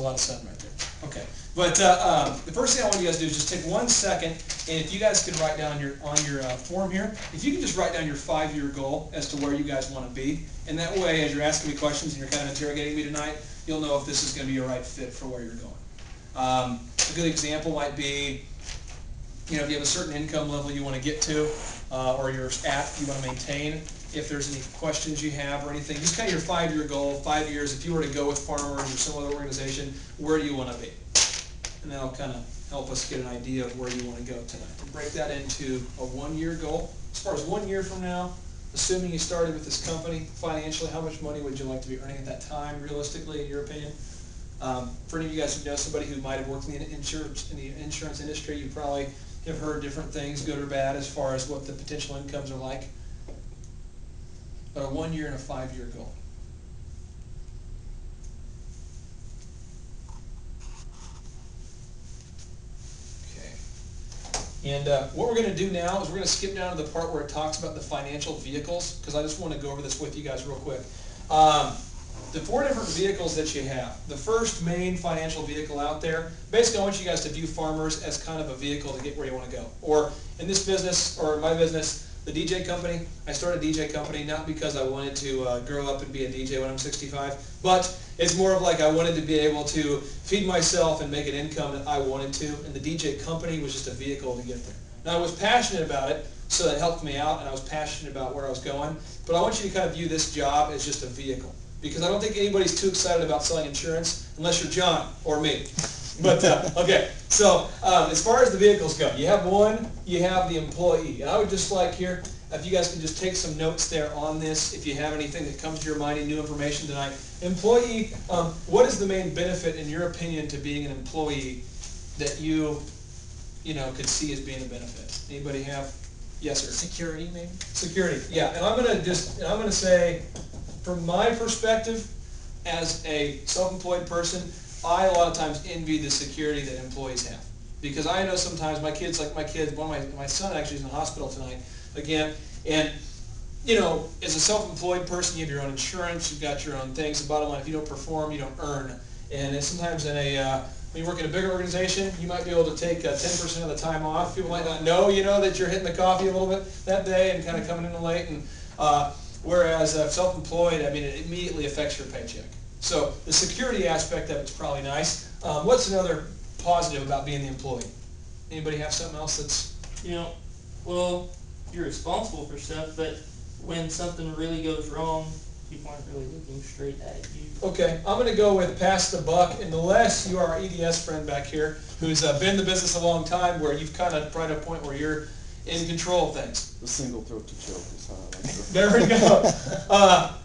lot of sun right there. Okay, but the first thing I want you guys to do is just take 1 second, and if you guys could write down on your form here, if you can just write down your 5-year goal as to where you guys want to be, and that way, as you're asking me questions and you're kind of interrogating me tonight, you'll know if this is going to be a right fit for where you're going. A good example might be, you know, if you have a certain income level you want to get to, or you're at, you want to maintain. If there's any questions you have or anything, just kind of your 5-year goal, 5 years, if you were to go with Farmers or some other organization, where do you want to be? And that'll kind of help us get an idea of where you want to go tonight. We'll break that into a 1-year goal. As far as 1 year from now, assuming you started with this company, financially, how much money would you like to be earning at that time, realistically, in your opinion? For any of you guys who know somebody who might have worked in the insurance industry, you probably have heard different things, good or bad, as far as what the potential incomes are like. But a 1 year and a 5-year goal. Okay. And what we're going to do now is we're going to skip down to the part where it talks about the financial vehicles, because I just want to go over this with you guys real quick. The 4 different vehicles that you have. The first main financial vehicle out there, basically I want you guys to view Farmers as kind of a vehicle to get where you want to go. Or in this business, or in my business, the DJ company, I started a DJ company not because I wanted to grow up and be a DJ when I'm 65, but it's more of like I wanted to be able to feed myself and make an income that I wanted to, and the DJ company was just a vehicle to get there. Now I was passionate about it, so that helped me out, and I was passionate about where I was going, but I want you to kind of view this job as just a vehicle, because I don't think anybody's too excited about selling insurance unless you're John or me. But, okay, so as far as the vehicles go, you have one, you have the employee. And I would just like here, if you guys can just take some notes there on this, if you have anything that comes to your mind, any new information tonight. Employee, what is the main benefit, in your opinion, to being an employee that you could see as being a benefit? Anybody have? Yes, sir. Security, maybe? Security, yeah. And I'm going to say, from my perspective, as a self-employed person, I a lot of times envy the security that employees have, because I know sometimes my kids, my son actually is in the hospital tonight again, and as a self-employed person, you have your own insurance, you've got your own things. The bottom line, if you don't perform, you don't earn. And sometimes when you work in a bigger organization, you might be able to take 10% of the time off. People might not know, that you're hitting the coffee a little bit that day and kind of coming in late. And whereas self-employed, I mean, it immediately affects your paycheck. So the security aspect of it's probably nice. What's another positive about being the employee? Anybody have something else that's... Well, you're responsible for stuff, but when something really goes wrong, people aren't really looking straight at you. Okay, I'm going to go with pass the buck, unless you are our EDS friend back here, who's been in the business a long time, where you've kind of brought a point where you're in control of things. The single throat to choke is how I like to... There we go.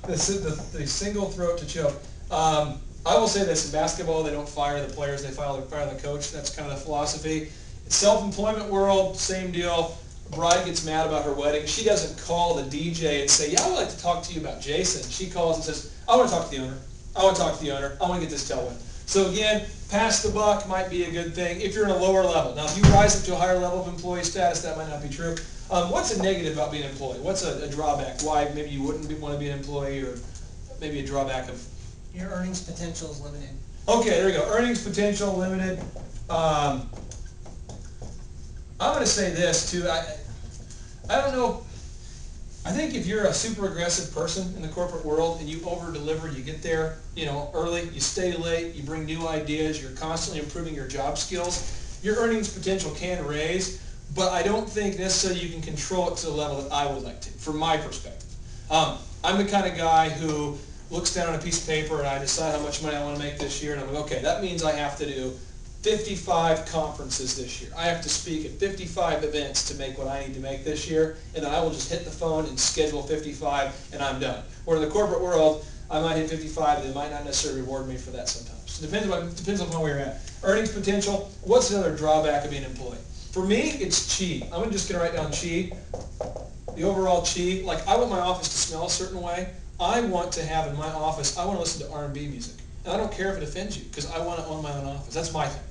The single throat to choke. I will say this, in basketball, they don't fire the players, they fire the coach. That's kind of the philosophy. In self-employment world, same deal. A bride gets mad about her wedding. She doesn't call the DJ and say, yeah, I would like to talk to you about Jason. She calls and says, I want to talk to the owner. I want to talk to the owner. I want to get this dealt with. So again, pass the buck might be a good thing if you're in a lower level. Now, if you rise up to a higher level of employee status, that might not be true. What's a negative about being an employee? What's a drawback? Why maybe you wouldn't want to be an employee, or maybe a drawback of... Your earnings potential is limited. Okay, there we go. Earnings potential limited. I'm going to say this too. I don't know. I think if you're a super aggressive person in the corporate world and you over-deliver, you get there, early, you stay late, you bring new ideas, you're constantly improving your job skills, your earnings potential can raise, but I don't think necessarily you can control it to the level that I would like to, from my perspective. I'm the kind of guy who looks down on a piece of paper and I decide how much money I want to make this year, and I'm like, okay, that means I have to do 55 conferences this year. I have to speak at 55 events to make what I need to make this year, and then I will just hit the phone and schedule 55, and I'm done. Where in the corporate world, I might hit 55, and they might not necessarily reward me for that sometimes. It depends on where you're at. Earnings potential, what's another drawback of being an employee? For me, it's chi. I'm just going to write down chi. The overall chi, like I want my office to smell a certain way. I want to have in my office, I want to listen to R&B music. And I don't care if it offends you, because I want to own my own office. That's my thing.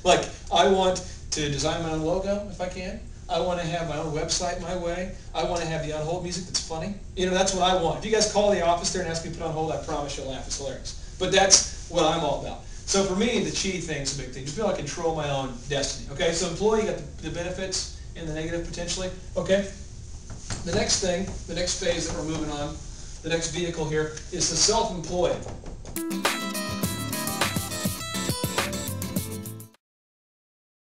Like I want to design my own logo if I can. I want to have my own website my way. I want to have the on-hold music that's funny. That's what I want. If you guys call the office there and ask me to put on hold, I promise you'll laugh. It's hilarious. But that's what I'm all about. So for me, the chi thing's a big thing. Just be able to control my own destiny. Okay, so employee, you got the benefits and the negative potentially. Okay, the next thing, the next phase that we're moving on, the next vehicle here is the self-employed.